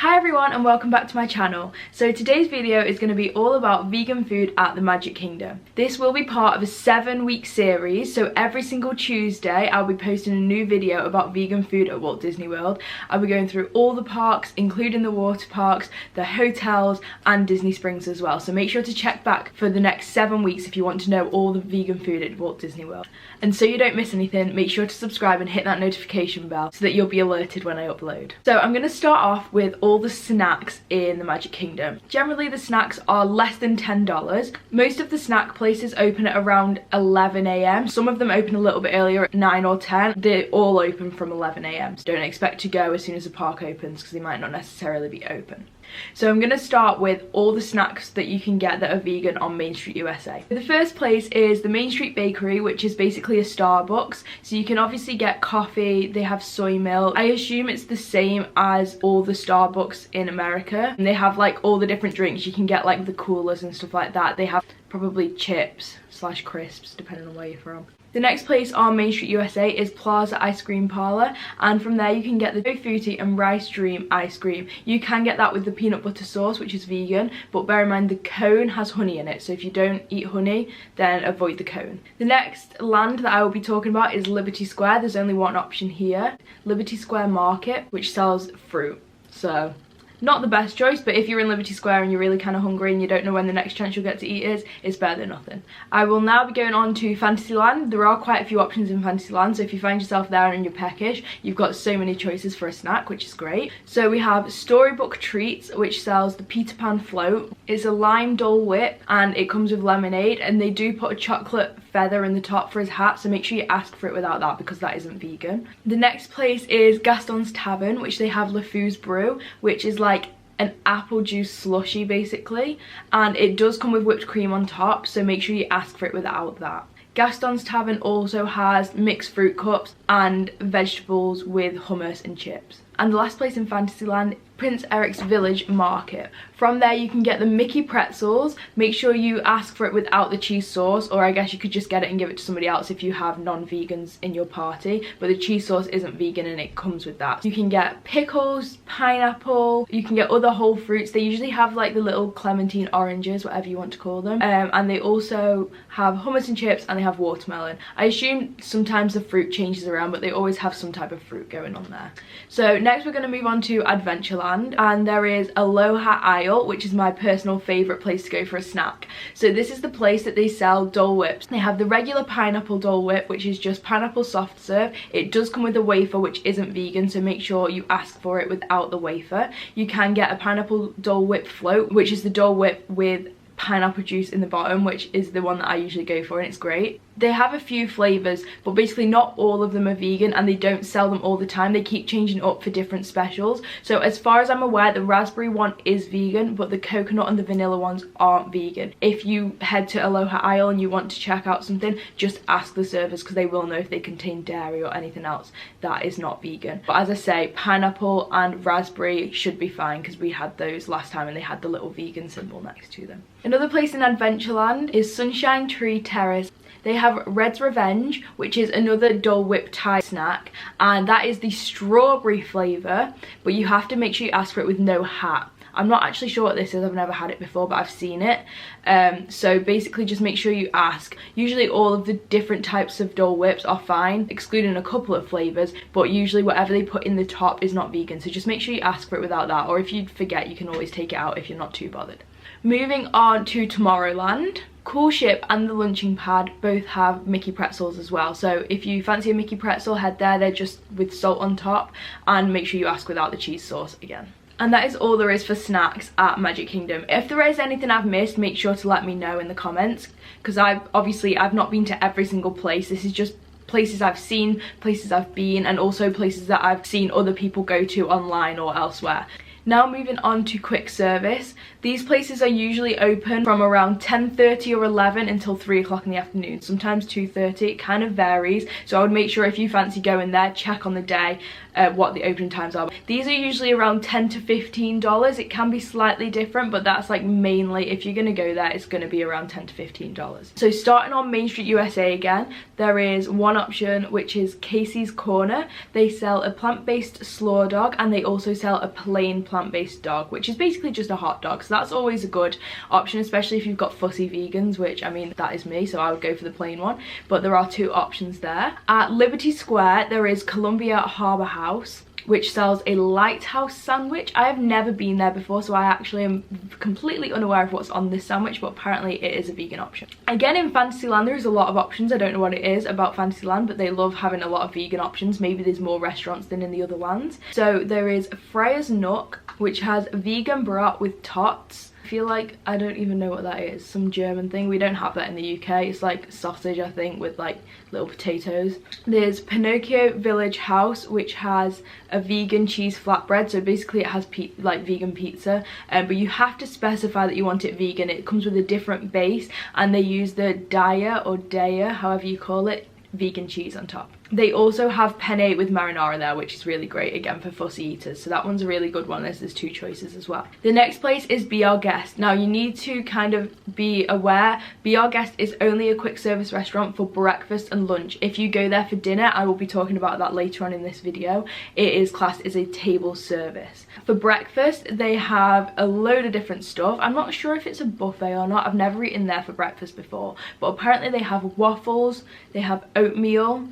Hi everyone and welcome back to my channel. So today's video is going to be all about vegan food at the Magic Kingdom. This will be part of a 7-week series, so every single Tuesday I'll be posting a new video about vegan food at Walt Disney World. I'll be going through all the parks, including the water parks, the hotels and Disney Springs as well. So make sure to check back for the next 7 weeks if you want to know all the vegan food at Walt Disney World. And so you don't miss anything, make sure to subscribe and hit that notification bell so that you'll be alerted when I upload. So I'm going to start off with all the snacks in the Magic Kingdom. Generally the snacks are less than $10. Most of the snack places open at around 11 AM. Some of them open a little bit earlier at 9 or 10. They're all open from 11 AM. So don't expect to go as soon as the park opens because they might not necessarily be open. So I'm going to start with all the snacks that you can get that are vegan on Main Street USA. The first place is the Main Street Bakery, which is basically a Starbucks. So you can obviously get coffee, they have soy milk. I assume it's the same as all the Starbucks in America. And they have like all the different drinks. You can get like the coolers and stuff like that. They have probably chips / crisps depending on where you're from. The next place on Main Street USA is Plaza Ice Cream Parlor, and from there you can get the Tofuti and Rice Dream ice cream. You can get that with the peanut butter sauce, which is vegan, but bear in mind the cone has honey in it, so if you don't eat honey then avoid the cone. The next land that I will be talking about is Liberty Square. There's only one option here, Liberty Square Market, which sells fruit. So not the best choice, but if you're in Liberty Square and you're really kind of hungry and you don't know when the next chance you'll get to eat is, it's better than nothing. I will now be going on to Fantasyland. There are quite a few options in Fantasyland, so if you find yourself there and you're peckish, you've got so many choices for a snack, which is great. So we have Storybook Treats, which sells the Peter Pan float. It's a lime Dole Whip and it comes with lemonade, and they do put a chocolate feather in the top for his hat, so make sure you ask for it without that because that isn't vegan. The next place is Gaston's Tavern, which they have LeFou's Brew, which is like an apple juice slushy basically, and it does come with whipped cream on top, so make sure you ask for it without that. Gaston's Tavern also has mixed fruit cups and vegetables with hummus and chips. And the last place in Fantasyland, Prince Eric's Village Market. From there you can get the Mickey pretzels. Make sure you ask for it without the cheese sauce, or I guess you could just get it and give it to somebody else if you have non-vegans in your party, but the cheese sauce isn't vegan and it comes with that. You can get pickles, pineapple, you can get other whole fruits. They usually have like the little clementine oranges, whatever you want to call them, and they also have hummus and chips, and they have watermelon. I assume sometimes the fruit changes around, but they always have some type of fruit going on there. So next we're going to move on to Adventureland, and there is Aloha Isle, which is my personal favourite place to go for a snack. So this is the place that they sell Dole Whips. They have the regular pineapple Dole Whip, which is just pineapple soft serve. It does come with a wafer, which isn't vegan, so make sure you ask for it without the wafer. You can get a pineapple Dole Whip float, which is the Dole Whip with pineapple juice in the bottom, which is the one that I usually go for, and it's great. They have a few flavours, but basically not all of them are vegan, and they don't sell them all the time. They keep changing up for different specials. So as far as I'm aware, the raspberry one is vegan, but the coconut and the vanilla ones aren't vegan. If you head to Aloha Isle and you want to check out something, just ask the servers because they will know if they contain dairy or anything else that is not vegan. But as I say, pineapple and raspberry should be fine because we had those last time and they had the little vegan symbol next to them. Another place in Adventureland is Sunshine Tree Terrace. They have Red's Revenge, which is another Dole Whip type snack, and that is the strawberry flavour, but you have to make sure you ask for it with no hat. I'm not actually sure what this is, I've never had it before, but I've seen it. So basically just make sure you ask. Usually all of the different types of Dole Whips are fine, excluding a couple of flavours, but usually whatever they put in the top is not vegan, so just make sure you ask for it without that, or if you forget you can always take it out if you're not too bothered. Moving on to Tomorrowland. Cool Ship and the Lunching Pad both have Mickey pretzels as well, so if you fancy a Mickey pretzel, head there. They're just with salt on top, and make sure you ask without the cheese sauce again. And that is all there is for snacks at Magic Kingdom. If there is anything I've missed, make sure to let me know in the comments, because I've not been to every single place. This is just places I've seen, places I've been, and also places that I've seen other people go to online or elsewhere. Now moving on to quick service. These places are usually open from around 10:30 or 11 until 3 o'clock in the afternoon, sometimes 2:30, it kind of varies. So I would make sure if you fancy going there, check on the day what the opening times are. These are usually around $10 to $15. It can be slightly different, but that's like mainly, if you're going to go there, it's going to be around $10 to $15. So starting on Main Street USA again, there is one option, which is Casey's Corner. They sell a plant-based slaw dog, and they also sell a plain plant plant-based dog, which is basically just a hot dog. So that's always a good option, especially if you've got fussy vegans, which I mean, that is me, so I would go for the plain one. But there are 2 options there. At Liberty Square, there is Columbia Harbour House, which sells a lighthouse sandwich. I have never been there before, so I actually am completely unaware of what's on this sandwich, but apparently it is a vegan option. Again, in Fantasyland, there's a lot of options. I don't know what it is about Fantasyland, but they love having a lot of vegan options. Maybe there's more restaurants than in the other lands. So there is Freya's Nook, which has vegan brat with tots. I feel like I don't even know what that is, some German thing. We don't have that in the UK. It's like sausage, I think, with like little potatoes. There's Pinocchio Village House, which has a vegan cheese flatbread, so basically it has like vegan pizza, but you have to specify that you want it vegan. It comes with a different base, and they use the Daya, however you call it, vegan cheese on top. They also have penne with marinara there, which is really great, again, for fussy eaters. So that one's a really good one. There's 2 choices as well. The next place is Be Our Guest. Now, you need to kind of be aware, Be Our Guest is only a quick service restaurant for breakfast and lunch. If you go there for dinner, I will be talking about that later on in this video, it is classed as a table service. For breakfast, they have a load of different stuff. I'm not sure if it's a buffet or not. I've never eaten there for breakfast before, but apparently they have waffles, they have oatmeal,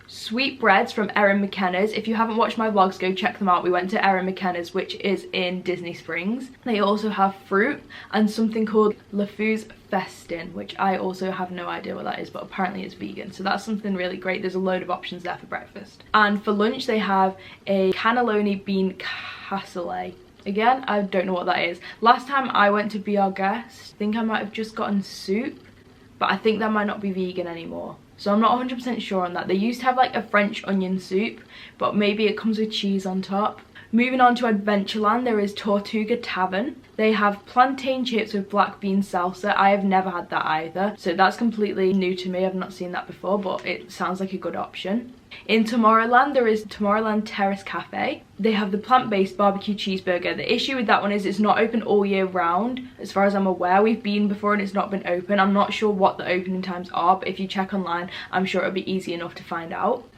sweet breads from Erin McKenna's. If you haven't watched my vlogs, go check them out. We went to Erin McKenna's, which is in Disney Springs. They also have fruit and something called LeFou's Festin, which I also have no idea what that is, but apparently it's vegan, so that's something really great. There's a load of options there for breakfast. And for lunch, they have a cannelloni bean casserole. Again, I don't know what that is. Last time I went to Be Our Guest, I think I might have just gotten soup, but I think that might not be vegan anymore. So I'm not 100% sure on that. They used to have like a French onion soup, but maybe it comes with cheese on top. Moving on to Adventureland, there is Tortuga Tavern. They have plantain chips with black bean salsa. I have never had that either, so that's completely new to me. I've not seen that before, but it sounds like a good option. In Tomorrowland, there is Tomorrowland Terrace Cafe. They have the plant-based barbecue cheeseburger. The issue with that one is it's not open all year round, as far as I'm aware. We've been before and it's not been open. I'm not sure what the opening times are, but if you check online, I'm sure it'll be easy enough to find out.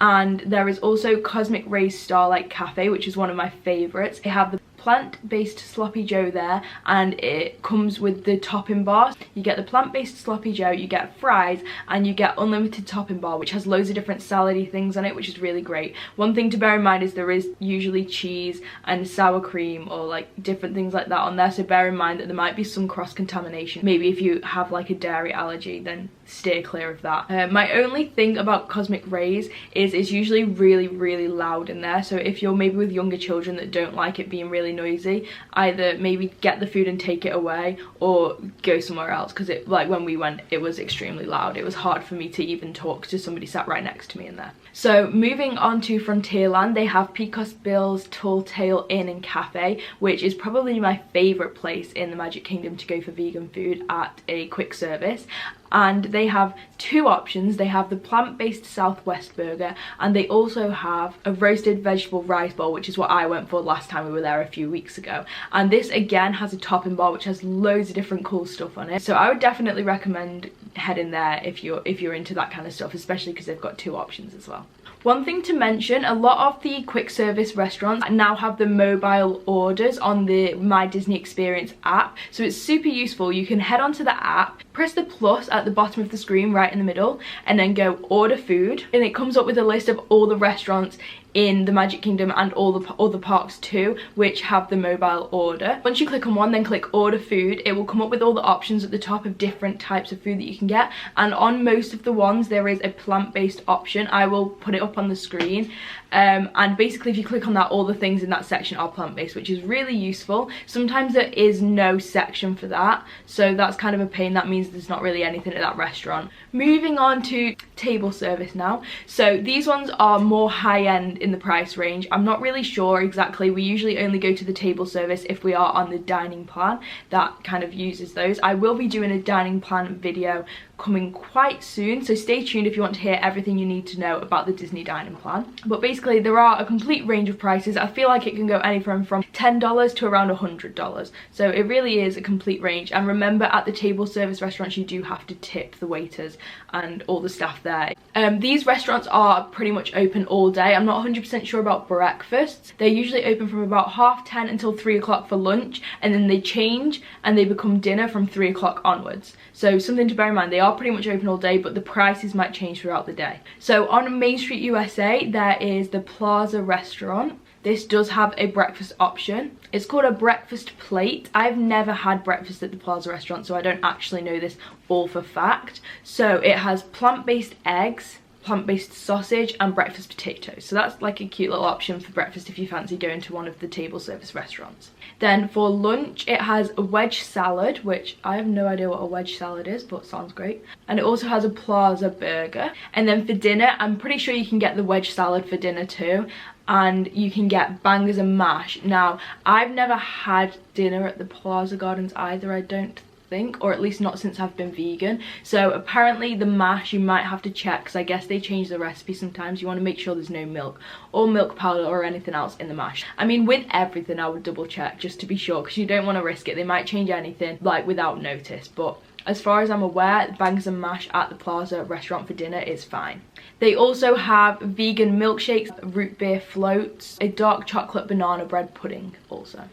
And there is also Cosmic Rays Starlight Cafe, which is one of my favorites. They have the plant-based sloppy joe there, and it comes with the topping bar. You get the plant-based sloppy joe, you get fries, and you get unlimited topping bar, which has loads of different salady things on it, which is really great. One thing to bear in mind is there is usually cheese and sour cream or like different things like that on there, so bear in mind that there might be some cross-contamination. Maybe if you have like a dairy allergy, then steer clear of that. My only thing about Cosmic Rays is it's usually really loud in there, so if you're maybe with younger children that don't like it being really noisy, either maybe get the food and take it away or go somewhere else, because it, like when we went, it was extremely loud. It was hard for me to even talk to somebody sat right next to me in there. So moving on to Frontierland, they have Pecos Bill's Tall Tale Inn and Cafe, which is probably my favorite place in the Magic Kingdom to go for vegan food at a quick service. And they have 2 options. They have the plant-based Southwest burger, and they also have a roasted vegetable rice bowl, which is what I went for last time we were there a few weeks ago. And this again has a topping bar which has loads of different cool stuff on it, so I would definitely recommend heading there if you're into that kind of stuff, especially because they've got 2 options as well. One thing to mention, a lot of the quick service restaurants now have the mobile orders on the My Disney Experience app, so it's super useful. You can head onto the app, press the plus at the bottom of the screen right in the middle, and then go order food, and it comes up with a list of all the restaurants in the Magic Kingdom and all the parks too, which have the mobile order. Once you click on one, then click order food, it will come up with all the options at the top of different types of food that you can get, and on most of the ones there is a plant-based option. I will put it up on the screen, and basically if you click on that, all the things in that section are plant-based, which is really useful. Sometimes there is no section for that, so that's kind of a pain. That means there's not really anything at that restaurant. Moving on to table service now. So these ones are more high-end in the price range. I'm not really sure exactly. We usually only go to the table service if we are on the dining plan that kind of uses those. I will be doing a dining plan video coming quite soon, so stay tuned if you want to hear everything you need to know about the Disney dining plan. But basically there are a complete range of prices. I feel like it can go anywhere from $10 to around $100, so it really is a complete range. And remember, at the table service restaurants you do have to tip the waiters and all the staff there. These restaurants are pretty much open all day. I'm not 100% sure about breakfasts. They're usually open from about 10:30 until 3 o'clock for lunch, and then they change and they become dinner from 3 o'clock onwards. So something to bear in mind, they are pretty much open all day, but the prices might change throughout the day. So on Main Street USA, there is the Plaza restaurant. This does have a breakfast option. It's called a breakfast plate. I've never had breakfast at the Plaza restaurant, so I don't actually know this all for fact. So it has plant-based eggs, plant-based sausage, and breakfast potatoes. So that's like a cute little option for breakfast if you fancy going to one of the table service restaurants. Then for lunch, it has a wedge salad, which I have no idea what a wedge salad is, but sounds great. And it also has a Plaza burger. And then for dinner, I'm pretty sure you can get the wedge salad for dinner too. And you can get bangers and mash. Now, I've never had dinner at the Plaza Gardens either, I don't think, or at least not since I've been vegan. So apparently the mash you might have to check, because I guess they change the recipe sometimes. You want to make sure there's no milk or milk powder or anything else in the mash. I mean, with everything I would double check just to be sure, because you don't want to risk it. They might change anything like without notice, but as far as I'm aware, bangers and mash at the Plaza restaurant for dinner is fine. They also have vegan milkshakes, root beer floats, a dark chocolate banana bread pudding also,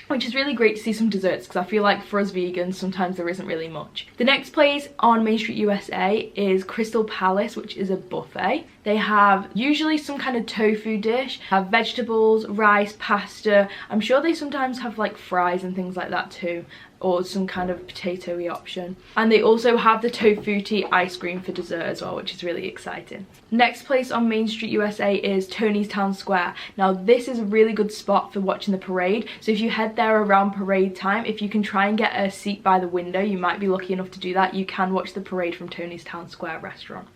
which is really great to see some desserts, because I feel like for us vegans sometimes there isn't really much. The next place on Main Street USA is Crystal Palace, which is a buffet. They have usually some kind of tofu dish, have vegetables, rice, pasta. I'm sure they sometimes have like fries and things like that too, or some kind of potato-y option. And they also have the tofu tea ice cream for dessert as well, which is really exciting. Next place on Main Street USA is Tony's Town Square. Now this is a really good spot for watching the parade, so if you head there around parade time, if you can try and get a seat by the window, you might be lucky enough to do that. You can watch the parade from Tony's Town Square restaurant.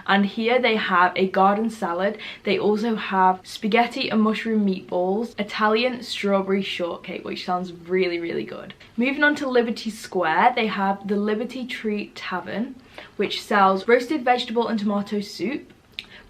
And here they have a garden salad. They also have spaghetti and mushroom meatballs, Italian strawberry shortcake, which sounds really, really good. Moving on to Liberty Square, they have the Liberty Tree Tavern, which sells roasted vegetable and tomato soup,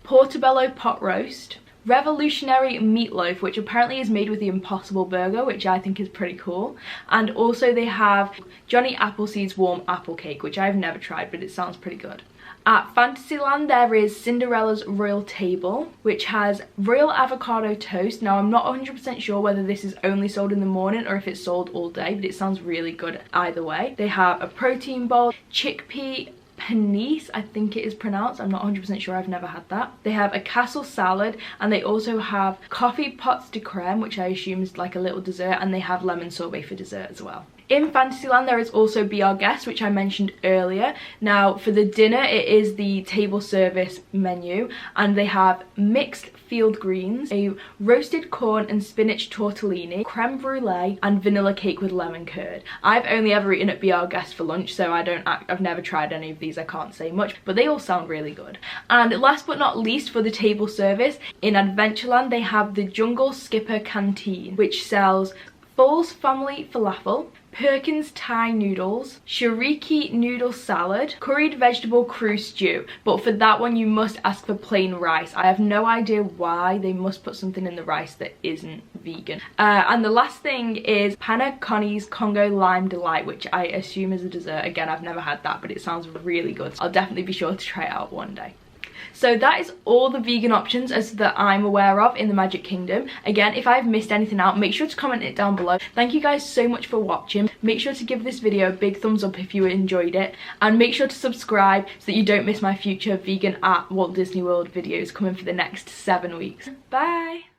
portobello pot roast, revolutionary meatloaf, which apparently is made with the Impossible Burger, which I think is pretty cool. And also they have Johnny Appleseed's warm apple cake, which I've never tried, but it sounds pretty good. At Fantasyland there is Cinderella's Royal Table, which has royal avocado toast. Now I'm not 100% sure whether this is only sold in the morning or if it's sold all day, but it sounds really good either way. They have a protein bowl, chickpea panisse, I think it is pronounced. I'm not 100% sure, I've never had that. They have a castle salad, and they also have coffee pots de creme, which I assume is like a little dessert, and they have lemon sorbet for dessert as well. In Fantasyland there is also Be Our Guest, which I mentioned earlier. Now for the dinner it is the table service menu, and they have mixed field greens, a roasted corn and spinach tortellini, creme brulee, and vanilla cake with lemon curd. I've only ever eaten at Be Our Guest for lunch, so I've never tried any of these, I can't say much, but they all sound really good. And last but not least, for the table service, in Adventureland they have the Jungle Skipper Canteen, which sells Falls Family Falafel, Perkins Thai noodles, shiriki noodle salad, curried vegetable crew stew, but for that one you must ask for plain rice. I have no idea why they must put something in the rice that isn't vegan. And the last thing is Panna Connie's Congo Lime Delight, which I assume is a dessert. Again, I've never had that, but it sounds really good. I'll definitely be sure to try it out one day. So that is all the vegan options as that I'm aware of in the Magic Kingdom. Again, if I've missed anything out, make sure to comment it down below. Thank you guys so much for watching. Make sure to give this video a big thumbs up if you enjoyed it, and make sure to subscribe so that you don't miss my future vegan at Walt Disney World videos coming for the next 7 weeks. Bye!